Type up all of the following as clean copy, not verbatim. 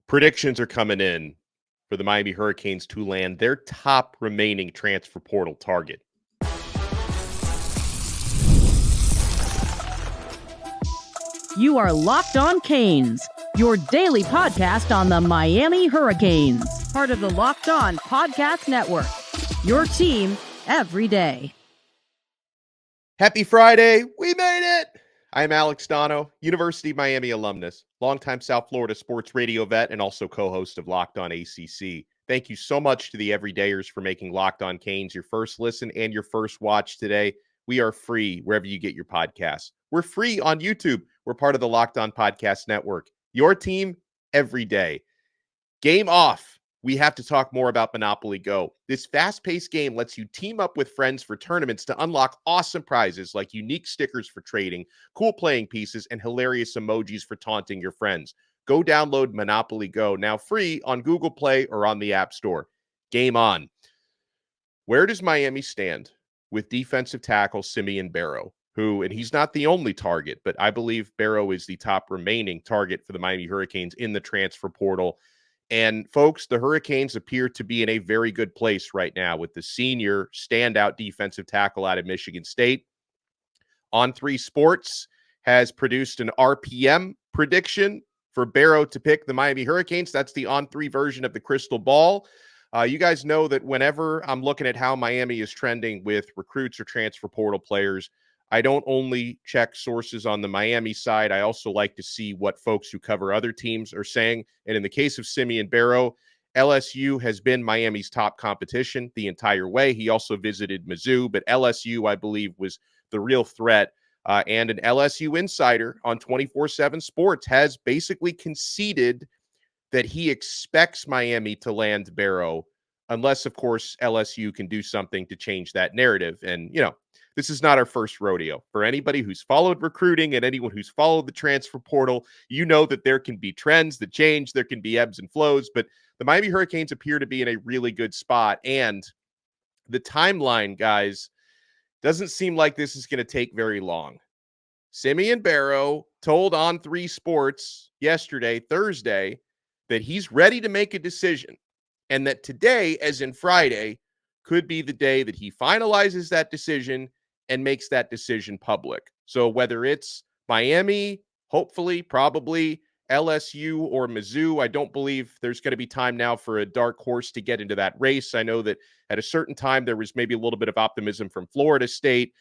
Predictions are coming in for the Miami Hurricanes to land their top remaining transfer portal target. You are Locked On Canes, your daily podcast on the Miami Hurricanes, part of the Locked On Podcast Network, your team every day. Happy Friday. We made it. I'm Alex Donno, University of Miami alumnus, longtime South Florida sports radio vet, and also co-host of Locked On ACC. Thank you so much to the everydayers for making Locked On Canes your first listen and your first watch today. We are free wherever you get your podcasts. We're free on YouTube. We're part of the Locked On Podcast Network. Your team every day. Game off. We have to talk more about Monopoly Go. This fast-paced game lets you team up with friends for tournaments to unlock awesome prizes like unique stickers for trading, cool playing pieces, and hilarious emojis for taunting your friends. Go download Monopoly Go, now free on Google Play or on the App Store. Game on. Where does Miami stand with defensive tackle Simeon Barrow, who, and he's not the only target, but I believe Barrow is the top remaining target for the Miami Hurricanes in the transfer portal. And folks, the Hurricanes appear to be in a very good place right now with the senior standout defensive tackle out of Michigan State. On3 Sports has produced an RPM prediction for Barrow to pick the Miami Hurricanes. That's the On3 version of the crystal ball. You guys know that whenever I'm looking at how Miami is trending with recruits or transfer portal players, I don't only check sources on the Miami side. I also like to see what folks who cover other teams are saying. And in the case of Simeon Barrow, LSU has been Miami's top competition the entire way. He also visited Mizzou, but LSU, I believe, was the real threat. And an LSU insider on 24/7 Sports has basically conceded that he expects Miami to land Barrow, unless, of course, LSU can do something to change that narrative. And, you know, this is not our first rodeo. For anybody who's followed recruiting and anyone who's followed the transfer portal, you know that there can be trends that change, there can be ebbs and flows, but the Miami Hurricanes appear to be in a really good spot. And the timeline, guys, doesn't seem like this is going to take very long. Simeon Barrow told On3 Sports yesterday, Thursday, that he's ready to make a decision, and that today, as in Friday, could be the day that he finalizes that decision and makes that decision public. So whether it's Miami, hopefully, probably LSU or Mizzou, I don't believe there's going to be time now for a dark horse to get into that race. I know that at a certain time, there was maybe a little bit of optimism from Florida State.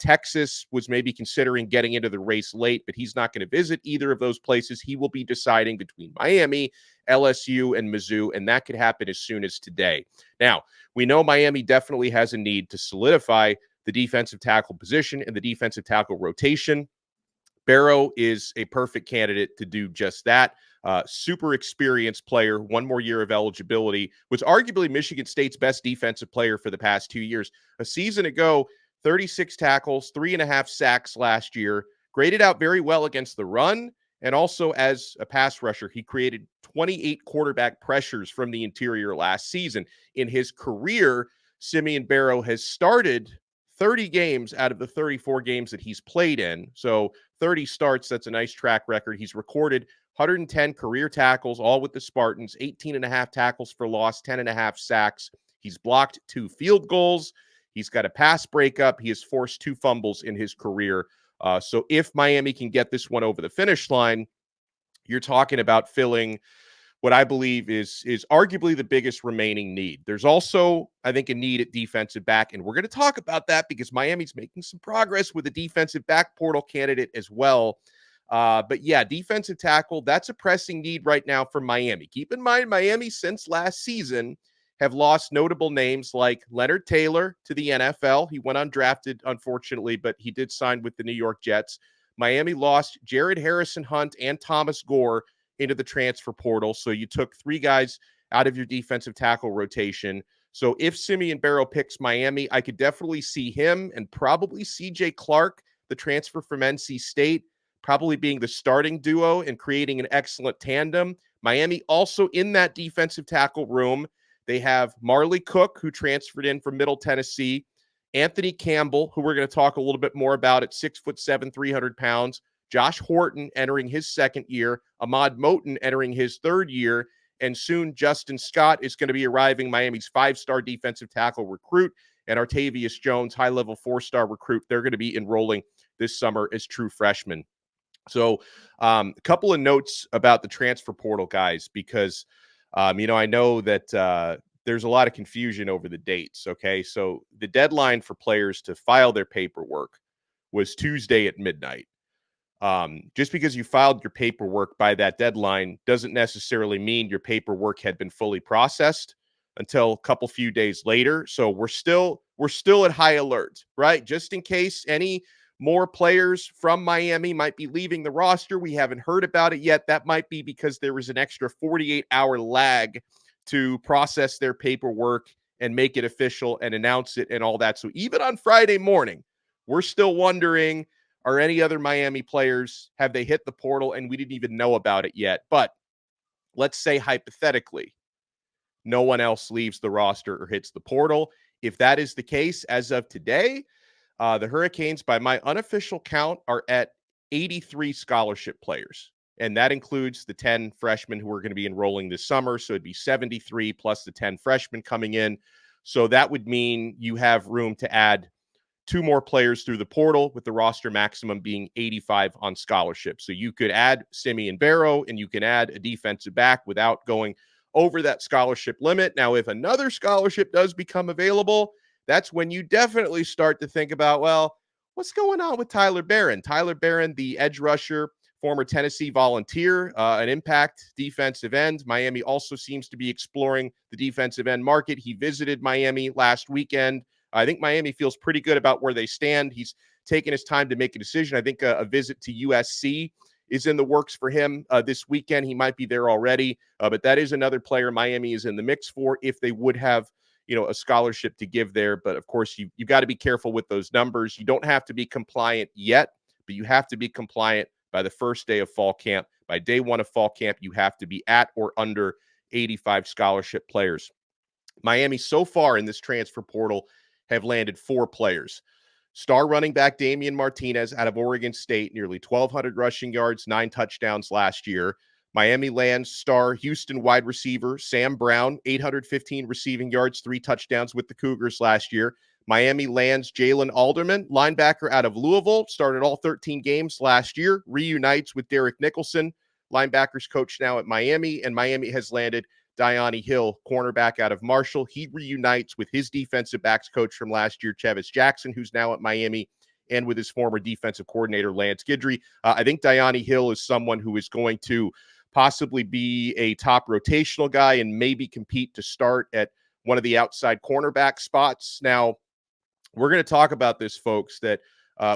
Texas was maybe considering getting into the race late, but he's not going to visit either of those places. He will be deciding between Miami, LSU, and Mizzou, and that could happen as soon as today. Now, we know Miami definitely has a need to solidify the defensive tackle position and the defensive tackle rotation. Barrow is a perfect candidate to do just that. Super experienced player, one more year of eligibility, was arguably Michigan State's best defensive player for the past 2 years. A season ago, 36 tackles, 3.5 sacks last year, graded out very well against the run, and also as a pass rusher. He created 28 quarterback pressures from the interior last season. In his career, Simeon Barrow has started 30 games out of the 34 games that he's played in. So 30 starts, that's a nice track record. He's recorded 110 career tackles, all with the Spartans, 18.5 tackles for loss, 10.5 sacks. He's blocked 2 field goals. He's got a pass breakup. He has forced 2 fumbles in his career. So if Miami can get this one over the finish line, you're talking about filling what I believe is arguably the biggest remaining need. There's also, I think, a need at defensive back, and we're going to talk about that because Miami's making some progress with a defensive back portal candidate as well. But yeah, defensive tackle, that's a pressing need right now for Miami. Keep in mind, Miami, since last season, have lost notable names like Leonard Taylor to the NFL. He went undrafted, unfortunately, but he did sign with the New York Jets. Miami lost Jared Harrison Hunt and Thomas Gore into the transfer portal. So you took 3 guys out of your defensive tackle rotation. So if Simeon Barrow picks Miami, I could definitely see him and probably CJ Clark, the transfer from NC State, probably being the starting duo and creating an excellent tandem. Miami also in that defensive tackle room. They have Marley Cook, who transferred in from Middle Tennessee, Anthony Campbell, who we're going to talk a little bit more about at 6'7", 300 pounds, Josh Horton entering his second year, Ahmad Moten entering his third year, and soon Justin Scott is going to be arriving, Miami's 5-star defensive tackle recruit, and Artavius Jones, high-level 4-star recruit. They're going to be enrolling this summer as true freshmen. So a couple of notes about the transfer portal, guys, because, I know that there's a lot of confusion over the dates, okay? So the deadline for players to file their paperwork was Tuesday at midnight. Just because you filed your paperwork by that deadline doesn't necessarily mean your paperwork had been fully processed until a couple few days later. So we're still at high alert, right? Just in case any more players from Miami might be leaving the roster. We haven't heard about it yet. That might be because there was an extra 48-hour lag to process their paperwork and make it official and announce it and all that. So even on Friday morning, we're still wondering, are any other Miami players, have they hit the portal and we didn't even know about it yet? But let's say hypothetically, no one else leaves the roster or hits the portal. If that is the case, as of today, the Hurricanes, by my unofficial count, are at 83 scholarship players. And that includes the 10 freshmen who are going to be enrolling this summer. So it'd be 73 plus the 10 freshmen coming in. So that would mean you have room to add 2 more players through the portal, with the roster maximum being 85 on scholarship. So you could add Simeon Barrow and you can add a defensive back without going over that scholarship limit. Now, if another scholarship does become available, that's when you definitely start to think about, well, what's going on with Tyler Barron? Tyler Barron, the edge rusher, former Tennessee Volunteer, an impact defensive end. Miami also seems to be exploring the defensive end market. He visited Miami last weekend. I think Miami feels pretty good about where they stand. He's taken his time to make a decision. I think a visit to USC is in the works for him this weekend. He might be there already, but that is another player Miami is in the mix for if they would have, a scholarship to give there. But of course, you got to be careful with those numbers. You don't have to be compliant yet, but you have to be compliant by the first day of fall camp. By day 1 of fall camp, you have to be at or under 85 scholarship players. Miami so far in this transfer portal have landed 4 players. Star running back Damian Martinez out of Oregon State, nearly 1,200 rushing yards, 9 touchdowns last year. Miami lands star Houston wide receiver Sam Brown, 815 receiving yards, 3 touchdowns with the Cougars last year. Miami lands Jalen Alderman, linebacker out of Louisville, started all 13 games last year, reunites with Derek Nicholson, linebackers coach now at Miami, and Miami has landed Diani Hill, cornerback out of Marshall. He reunites with his defensive backs coach from last year, Chevis Jackson, who's now at Miami, and with his former defensive coordinator, Lance Guidry. I think Diani Hill is someone who is going to possibly be a top rotational guy and maybe compete to start at one of the outside cornerback spots. Now, we're going to talk about this, folks, that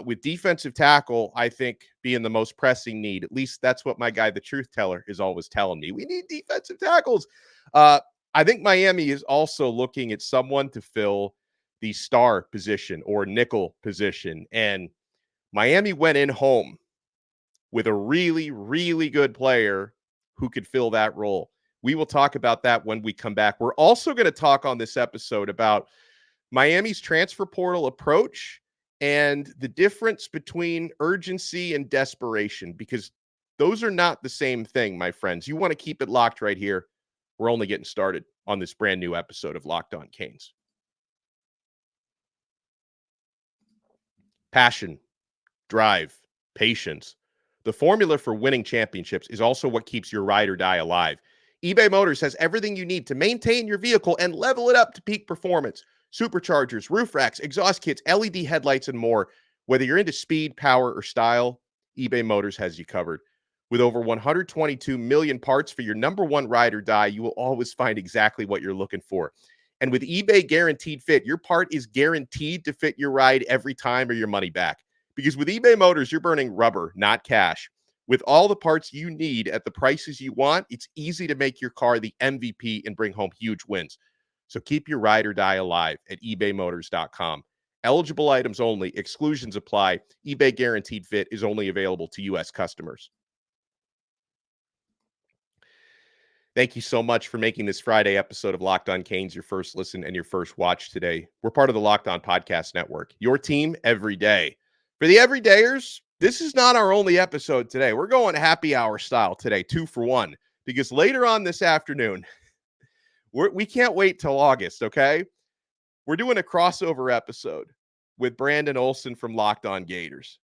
with defensive tackle, I think being the most pressing need, at least that's what my guy, the truth teller, is always telling me. We need defensive tackles. I think Miami is also looking at someone to fill the star position or nickel position. And Miami went in home with a really, really good player who could fill that role. We will talk about that when we come back. We're also going to talk on this episode about Miami's transfer portal approach and the difference between urgency and desperation, because those are not the same thing, my friends. You want to keep it locked right here. We're only getting started on this brand new episode of Locked On Canes. Passion, drive, patience. The formula for winning championships is also what keeps your ride or die alive. eBay Motors has everything you need to maintain your vehicle and level it up to peak performance. Superchargers, roof racks, exhaust kits, LED headlights, and more. Whether you're into speed, power, or style, eBay Motors has you covered. With over 122 million parts for your number one ride or die, you will always find exactly what you're looking for. And with eBay Guaranteed Fit, your part is guaranteed to fit your ride every time or your money back. Because with eBay Motors, you're burning rubber, not cash. With all the parts you need at the prices you want, it's easy to make your car the MVP and bring home huge wins. So keep your ride or die alive at ebaymotors.com. Eligible items only. Exclusions apply. eBay Guaranteed Fit is only available to U.S. customers. Thank you so much for making this Friday episode of Locked On Canes your first listen and your first watch today. We're part of the Locked On Podcast Network, your team every day. For the everydayers, This is not our only episode today. We're going happy hour style today, 2 for 1, because later on this afternoon, we can't wait till August, okay? We're doing a crossover episode with Brandon Olson from Locked On Gators.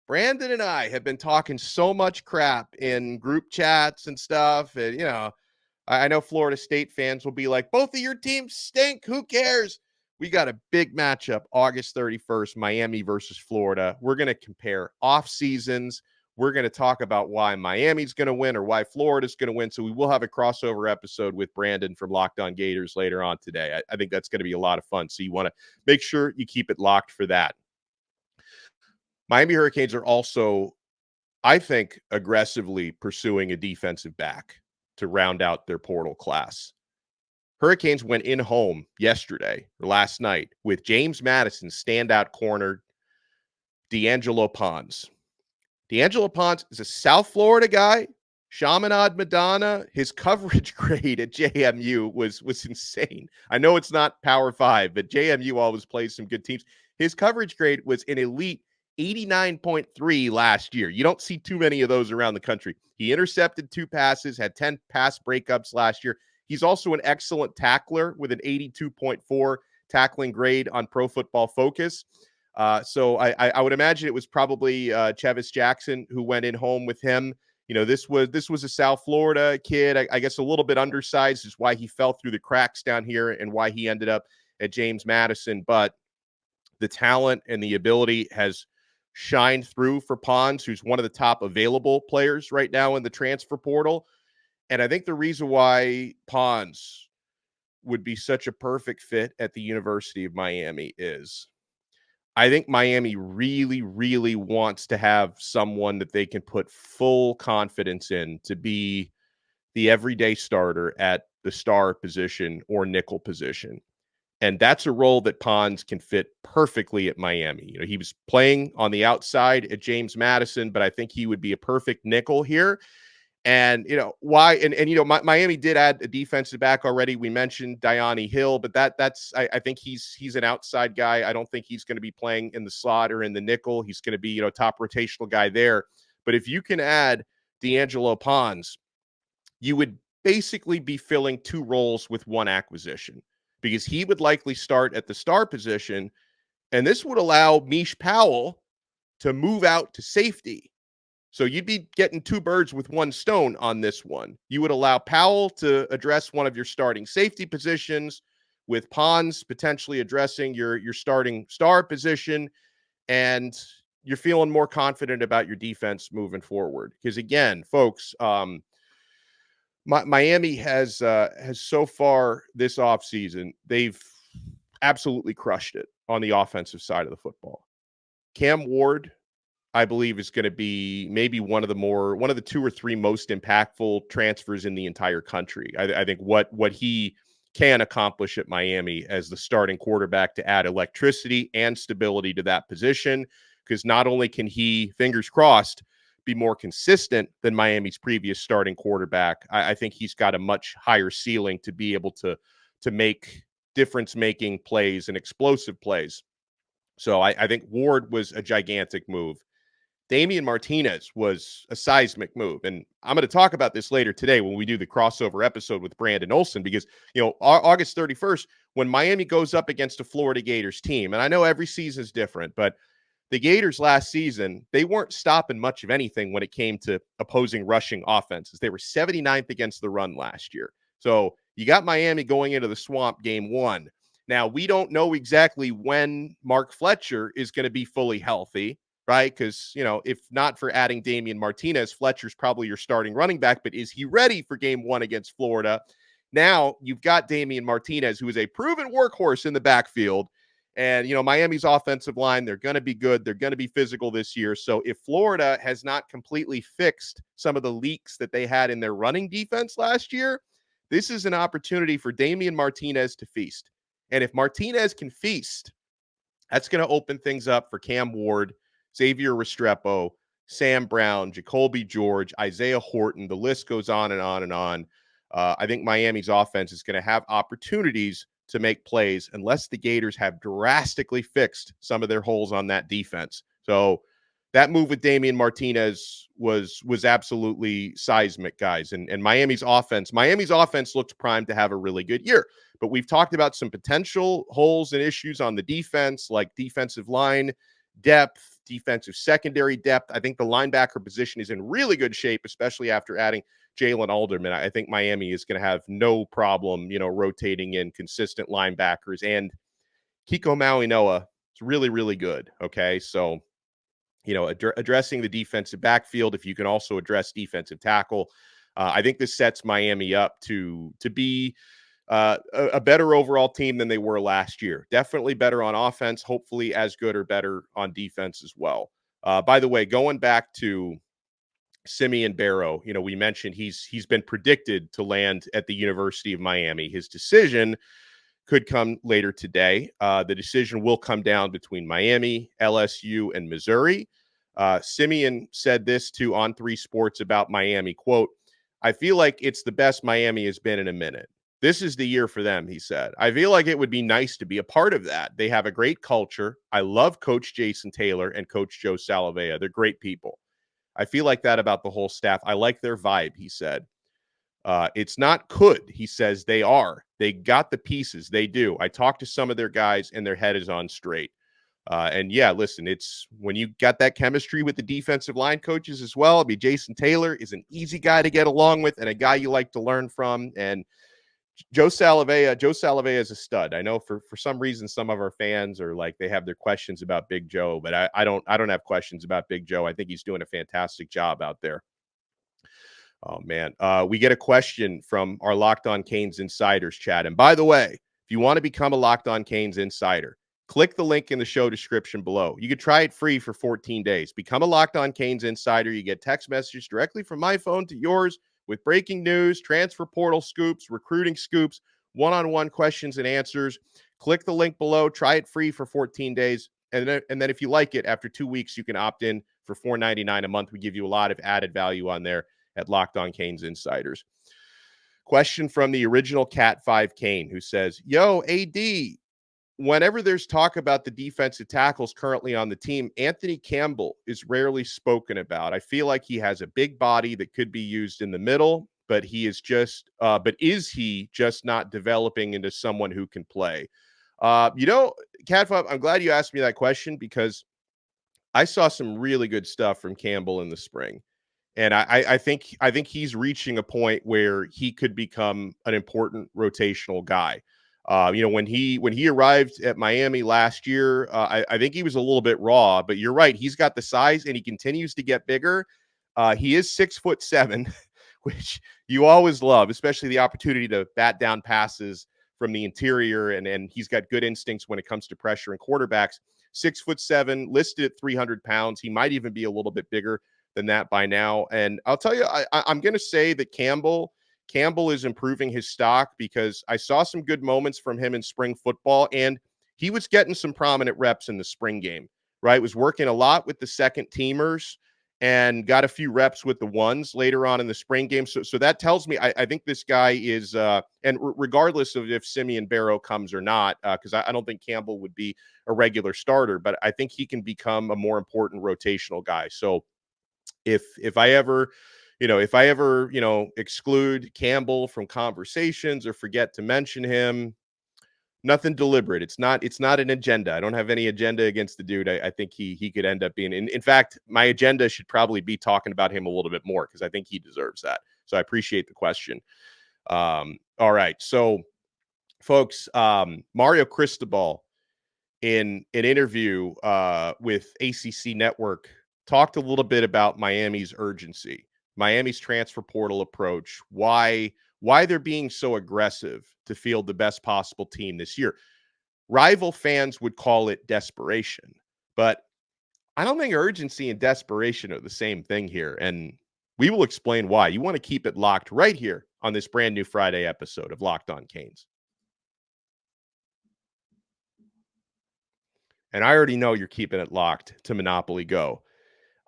Brandon and I have been talking so much crap in group chats and stuff. And, I know Florida State fans will be like, both of your teams stink. Who cares? We got a big matchup August 31st, Miami versus Florida. We're going to compare off seasons. We're going to talk about why Miami's going to win or why Florida's going to win. So we will have a crossover episode with Brandon from Locked On Gators later on today. I think that's going to be a lot of fun. So you want to make sure you keep it locked for that. Miami Hurricanes are also, I think, aggressively pursuing a defensive back to round out their portal class. Hurricanes went in home last night, with James Madison standout corner D'Angelo Pons. D'Angelo Pons is a South Florida guy. Chaminade Madonna, his coverage grade at JMU was insane. I know it's not Power 5, but JMU always plays some good teams. His coverage grade was an elite 89.3 last year. You don't see too many of those around the country. He intercepted 2 passes, had 10 pass breakups last year. He's also an excellent tackler with an 82.4 tackling grade on Pro Football Focus. So I would imagine it was probably Chevis Jackson who went in home with him. This was a South Florida kid. I guess a little bit undersized is why he fell through the cracks down here and why he ended up at James Madison. But the talent and the ability has shined through for Pons, who's one of the top available players right now in the transfer portal. And I think the reason why Pons would be such a perfect fit at the University of Miami is I think Miami really, really wants to have someone that they can put full confidence in to be the everyday starter at the star position or nickel position. And that's a role that Pons can fit perfectly at Miami. He was playing on the outside at James Madison, but I think he would be a perfect nickel here. And, why? And Miami did add a defensive back already. We mentioned Diani Hill, but that's I think he's an outside guy. I don't think he's going to be playing in the slot or in the nickel. He's going to be, top rotational guy there. But if you can add D'Angelo Pons, you would basically be filling 2 roles with 1 acquisition, because he would likely start at the star position. And this would allow Meesh Powell to move out to safety. So you'd be getting 2 birds with 1 stone on this one. You would allow Powell to address one of your starting safety positions, with Pons potentially addressing your starting star position, and you're feeling more confident about your defense moving forward. Because again, folks, Miami has so far this offseason, they've absolutely crushed it on the offensive side of the football. Cam Ward, I believe, is going to be maybe one of the 2 or 3 most impactful transfers in the entire country. I think what he can accomplish at Miami as the starting quarterback to add electricity and stability to that position, because not only can he, fingers crossed, be more consistent than Miami's previous starting quarterback, I think he's got a much higher ceiling to be able to make difference-making plays and explosive plays. So I think Ward was a gigantic move. Damian Martinez was a seismic move. And I'm going to talk about this later today when we do the crossover episode with Brandon Olson, because, August 31st, when Miami goes up against a Florida Gators team, and I know every season is different, but the Gators last season, they weren't stopping much of anything when it came to opposing rushing offenses. They were 79th against the run last year. So you got Miami going into the Swamp game 1. Now, we don't know exactly when Mark Fletcher is going to be fully healthy, right? Because, if not for adding Damian Martinez, Fletcher's probably your starting running back, but is he ready for game 1 against Florida? Now you've got Damian Martinez, who is a proven workhorse in the backfield. And, Miami's offensive line, they're going to be good. They're going to be physical this year. So if Florida has not completely fixed some of the leaks that they had in their running defense last year, this is an opportunity for Damian Martinez to feast. And if Martinez can feast, that's going to open things up for Cam Ward, Xavier Restrepo, Sam Brown, Jacoby George, Isaiah Horton. The list goes on and on and on. I think Miami's offense is going to have opportunities to make plays unless the Gators have drastically fixed some of their holes on that defense. So that move with Damian Martinez was absolutely seismic, guys. And Miami's offense looked primed to have a really good year. But we've talked about some potential holes and issues on the defense, like defensive line depth, defensive secondary depth. I think the linebacker position is in really good shape, especially after adding Jalen Alderman. I think Miami is going to have no problem, rotating in consistent linebackers. And Kiko Maui-Noa is really, really good. Okay, so addressing the defensive backfield, if you can also address defensive tackle, I think this sets Miami up to be a better overall team than they were last year. Definitely better on offense, hopefully as good or better on defense as well. By the way, going back to Simeon Barrow, we mentioned he's been predicted to land at the University of Miami. His decision could come later today. The decision will come down between Miami, LSU, and Missouri. Simeon said this to On3 Sports about Miami, quote, "I feel like it's the best Miami has been in a minute. This is the year for them," he said. "I feel like it would be nice to be a part of that. They have a great culture. I love Coach Jason Taylor and Coach Joe Salavea. They're great people. I feel like that about the whole staff. I like their vibe," he said. It's not could, he says. They are. They got the pieces. They do. I talked to some of their guys, and their head is on straight. And yeah, listen, it's when you got that chemistry with the defensive line coaches as well. I mean, Jason Taylor is an easy guy to get along with and a guy you like to learn from. And Joe Salavea is a stud. I know for some reason, some of our fans are like, they have their questions about Big Joe, but I don't have questions about Big Joe. I think he's doing a fantastic job out there. Oh, man. We get a question from our Locked On Canes Insiders chat. And by the way, if you want to become a Locked On Canes Insider, click the link in the show description below. You can try it free for 14 days. Become a Locked On Canes Insider. You get text messages directly from my phone to yours with breaking news, transfer portal scoops, recruiting scoops, one-on-one questions and answers. Click the link below. Try it free for 14 days. And then if you like it, after 2 weeks, you can opt in for $4.99 a month. We give you a lot of added value on there at Locked On Canes Insiders. Question from the original Cat 5 Kane, who says, "Yo, AD, whenever there's talk about the defensive tackles currently on the team, Anthony Campbell is rarely spoken about. I feel like he has a big body that could be used in the middle, but is he just not developing into someone who can play?" Cat 5, I'm glad you asked me that question because I saw some really good stuff from Campbell in the spring. And I think he's reaching a point where he could become an important rotational guy. When he arrived at Miami last year, I think he was a little bit raw, but you're right. He's got the size and he continues to get bigger. He is 6'7", which you always love, especially the opportunity to bat down passes from the interior. And he's got good instincts when it comes to pressure and quarterbacks. 6'7", listed at 300 pounds. He might even be a little bit bigger than that by now. And I'll tell you, I'm going to say that Campbell is improving his stock because I saw some good moments from him in spring football, and he was getting some prominent reps in the spring game, right? Was working a lot with the second teamers and got a few reps with the ones later on in the spring game. So that tells me I think this guy is, and regardless of if Simeon Barrow comes or not, because I don't think Campbell would be a regular starter, but I think he can become a more important rotational guy. So if I ever exclude Campbell from conversations or forget to mention him, nothing deliberate. It's not an agenda. I don't have any agenda against the dude. I think he could end up being, in fact, my agenda should probably be talking about him a little bit more because I think he deserves that. So I appreciate the question. All right. So folks, Mario Cristobal in an interview with ACC Network talked a little bit about Miami's urgency, Miami's transfer portal approach, why they're being so aggressive to field the best possible team this year. Rival fans would call it desperation, but I don't think urgency and desperation are the same thing here, and we will explain why. You want to keep it locked right here on this brand new Friday episode of Locked On Canes. And I already know you're keeping it locked to Monopoly Go.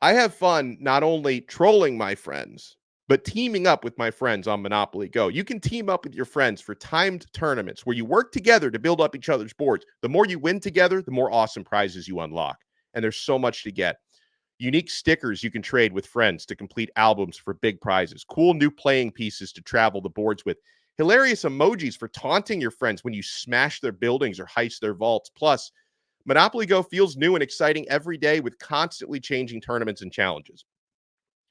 I have fun not only trolling my friends, but teaming up with my friends on Monopoly Go. You can team up with your friends for timed tournaments where you work together to build up each other's boards. The more you win together, the more awesome prizes you unlock. And there's so much to get. unique stickers you can trade with friends to complete albums for big prizes, cool new playing pieces to travel the boards with, hilarious emojis for taunting your friends when you smash their buildings or heist their vaults. Plus, Monopoly Go feels new and exciting every day with constantly changing tournaments and challenges.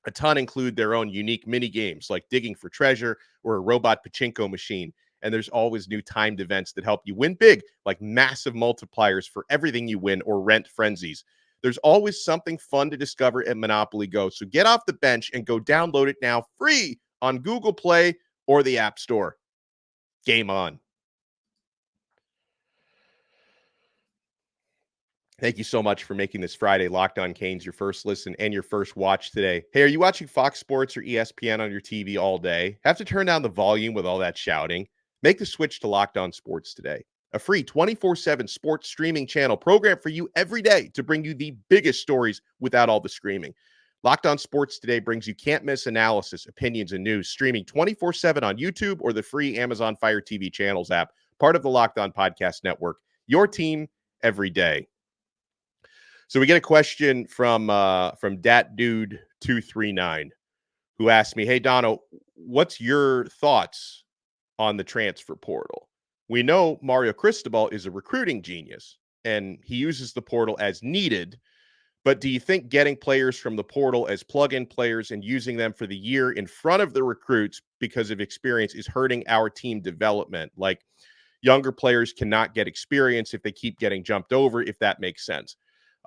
A ton include their own unique mini games like digging for treasure or a robot pachinko machine. And there's always new timed events that help you win big, like massive multipliers for everything you win or rent frenzies. There's always something fun to discover at Monopoly Go. So get off the bench and go download it now free on Google Play or the App Store. Game on. Thank you so much for making this Friday Locked On Canes your first listen and your first watch today. Hey, are you watching Fox Sports or ESPN on your TV all day? Have to turn down the volume with all that shouting? Make the switch to Locked On Sports today, a free 24/7 sports streaming channel programmed for you every day to bring you the biggest stories without all the screaming. Locked On Sports today brings you can't-miss analysis, opinions, and news, streaming 24/7 on YouTube or the free Amazon Fire TV channels app, part of the Locked On Podcast Network. Your team every day. So we get a question from DatDude239, who asked me, "Hey Donno, what's your thoughts on the transfer portal? We know Mario Cristobal is a recruiting genius and he uses the portal as needed, but do you think getting players from the portal as plug-in players and using them for the year in front of the recruits because of experience is hurting our team development? Like, younger players cannot get experience if they keep getting jumped over, if that makes sense."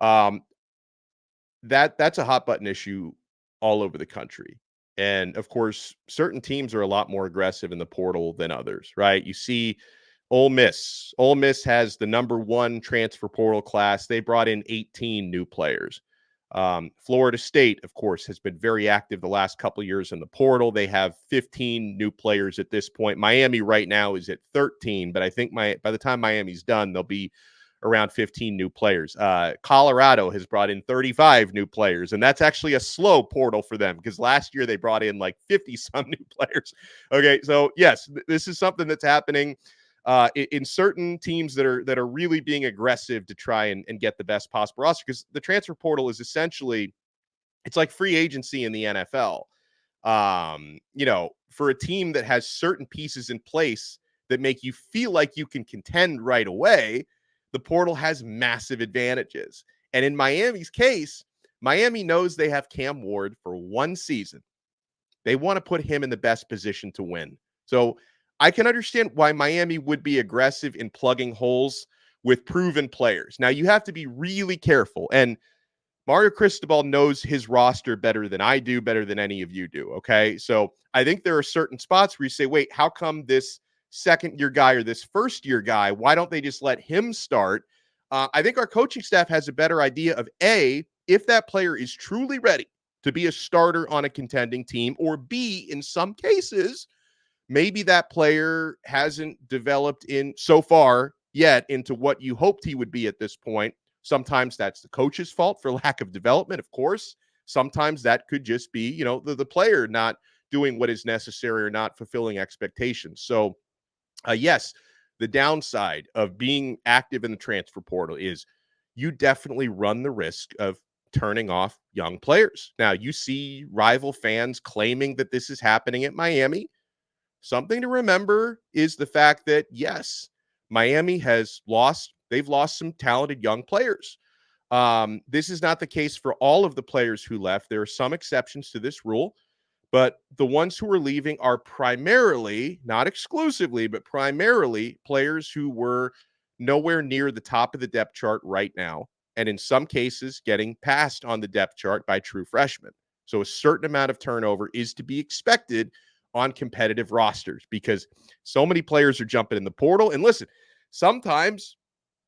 Um, that's a hot button issue all over the country. And of course, certain teams are a lot more aggressive in the portal than others, right? You see Ole Miss. Ole Miss has the number one transfer portal class. They brought in 18 new players. Florida State, of course, has been very active the last couple of years in the portal. They have 15 new players at this point. Miami right now is at 13, but I think by the time Miami's done, they'll be around 15 new players. Colorado has brought in 35 new players, and that's actually a slow portal for them because last year they brought in like 50 some new players. Okay, so yes, this is something that's happening in certain teams that are really being aggressive to try and get the best possible roster, because the transfer portal is essentially, it's like free agency in the NFL. For a team that has certain pieces in place that make you feel like you can contend right away, the portal has massive advantages. And in Miami's case, Miami knows they have Cam Ward for one season. They want to put him in the best position to win. So I can understand why Miami would be aggressive in plugging holes with proven players. Now, you have to be really careful. And Mario Cristobal knows his roster better than I do, better than any of you do, okay? So I think there are certain spots where you say, wait, how come this second-year guy or this first-year guy, why don't they just let him start? I think our coaching staff has a better idea of, A, if that player is truly ready to be a starter on a contending team, or B, in some cases, maybe that player hasn't developed in so far yet into what you hoped he would be at this point. Sometimes that's the coach's fault for lack of development, of course. Sometimes that could just be, the player not doing what is necessary or not fulfilling expectations. So, yes, the downside of being active in the transfer portal is you definitely run the risk of turning off young players. Now, you see rival fans claiming that this is happening at Miami. Something to remember is the fact that, yes, Miami they've lost some talented young players. This is not the case for all of the players who left. There are some exceptions to this rule, but the ones who are leaving are primarily, not exclusively, but primarily players who were nowhere near the top of the depth chart right now, and in some cases getting passed on the depth chart by true freshmen. So a certain amount of turnover is to be expected on competitive rosters because so many players are jumping in the portal. And listen, sometimes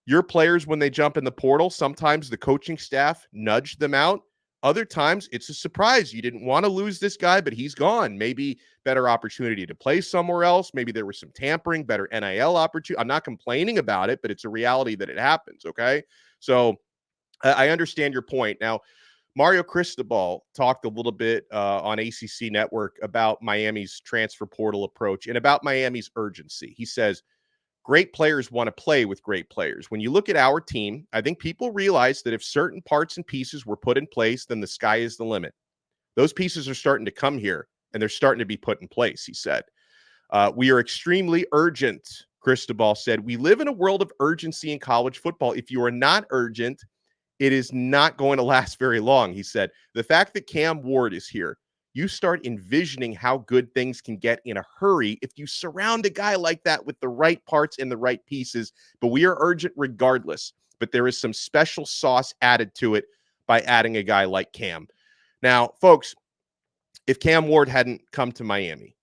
your players, when they jump in the portal, sometimes the coaching staff nudged them out. Other times it's a surprise. You didn't want to lose this guy, but he's gone. Maybe better opportunity to play somewhere else. Maybe there was some tampering, better NIL opportunity. I'm not complaining about it, but it's a reality that it happens. Okay. So I understand your point. Now, Mario Cristobal talked a little bit on ACC Network about Miami's transfer portal approach and about Miami's urgency. He says, great players want to play with great players. When you look at our team, I think people realize that if certain parts and pieces were put in place, then the sky is the limit. Those pieces are starting to come here, and they're starting to be put in place, he said. We are extremely urgent, Cristobal said. We live in a world of urgency in college football. If you are not urgent, it is not going to last very long, he said. The fact that Cam Ward is here, you start envisioning how good things can get in a hurry if you surround a guy like that with the right parts and the right pieces. But we are urgent regardless. But there is some special sauce added to it by adding a guy like Cam. Now, folks, if Cam Ward hadn't come to Miami,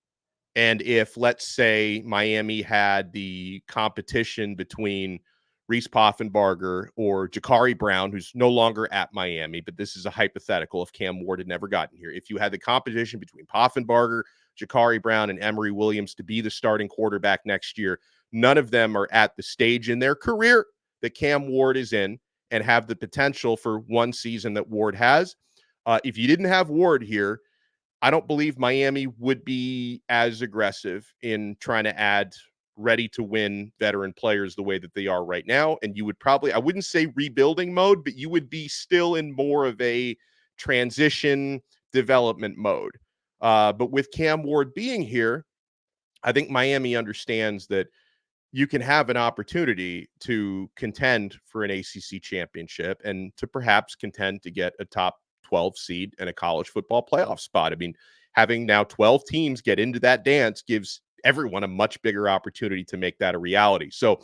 and if, let's say, Miami had the competition between Reese Poffenbarger or Jakari Brown, who's no longer at Miami, but this is a hypothetical if Cam Ward had never gotten here. If you had the competition between Poffenbarger, Jakari Brown, and Emory Williams to be the starting quarterback next year, none of them are at the stage in their career that Cam Ward is in and have the potential for one season that Ward has. If you didn't have Ward here, I don't believe Miami would be as aggressive in trying to add ready-to-win veteran players the way that they are right now. And you would probably, I wouldn't say rebuilding mode, but you would be still in more of a transition development mode. But with Cam Ward being here, I think Miami understands that you can have an opportunity to contend for an ACC championship and to perhaps contend to get a top 12 seed and a college football playoff spot. I mean, having now 12 teams get into that dance gives everyone a much bigger opportunity to make that a reality. So,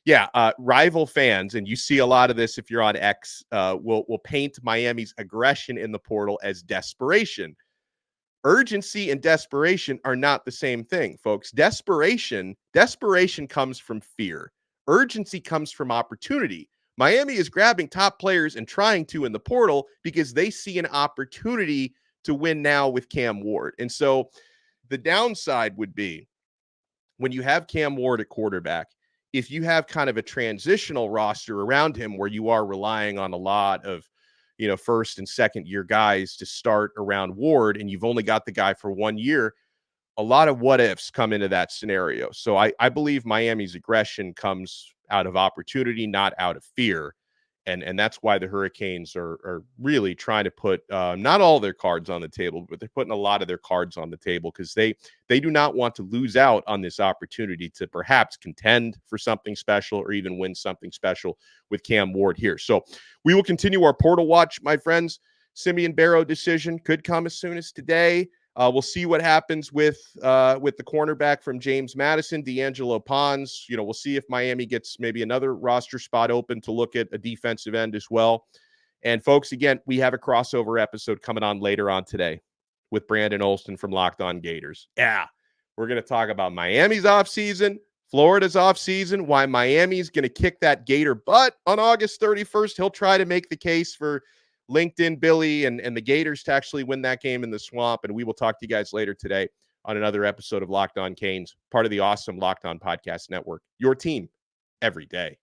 yeah, rival fans, and you see a lot of this if you're on X, will paint Miami's aggression in the portal as desperation. Urgency and desperation are not the same thing, folks. Desperation comes from fear. Urgency comes from opportunity. Miami is grabbing top players and trying to in the portal because they see an opportunity to win now with Cam Ward. And so the downside would be when you have Cam Ward at quarterback, if you have kind of a transitional roster around him where you are relying on a lot of, first and second year guys to start around Ward, and you've only got the guy for 1 year, a lot of what ifs come into that scenario. So I believe Miami's aggression comes out of opportunity, not out of fear. And that's why the Hurricanes are really trying to put not all their cards on the table, but they're putting a lot of their cards on the table because they do not want to lose out on this opportunity to perhaps contend for something special or even win something special with Cam Ward here. So we will continue our portal watch, my friends. Simeon Barrow decision could come as soon as today. We'll see what happens with the cornerback from James Madison, D'Angelo Pons. We'll see if Miami gets maybe another roster spot open to look at a defensive end as well. And folks, again, we have a crossover episode coming on later on today with Brandon Olson from Locked On Gators. Yeah, we're going to talk about Miami's offseason, Florida's offseason, why Miami's going to kick that Gator butt on August 31st. He'll try to make the case for LinkedIn Billy and the Gators to actually win that game in the Swamp. And we will talk to you guys later today on another episode of Locked On Canes, part of the awesome Locked On Podcast Network. Your team every day.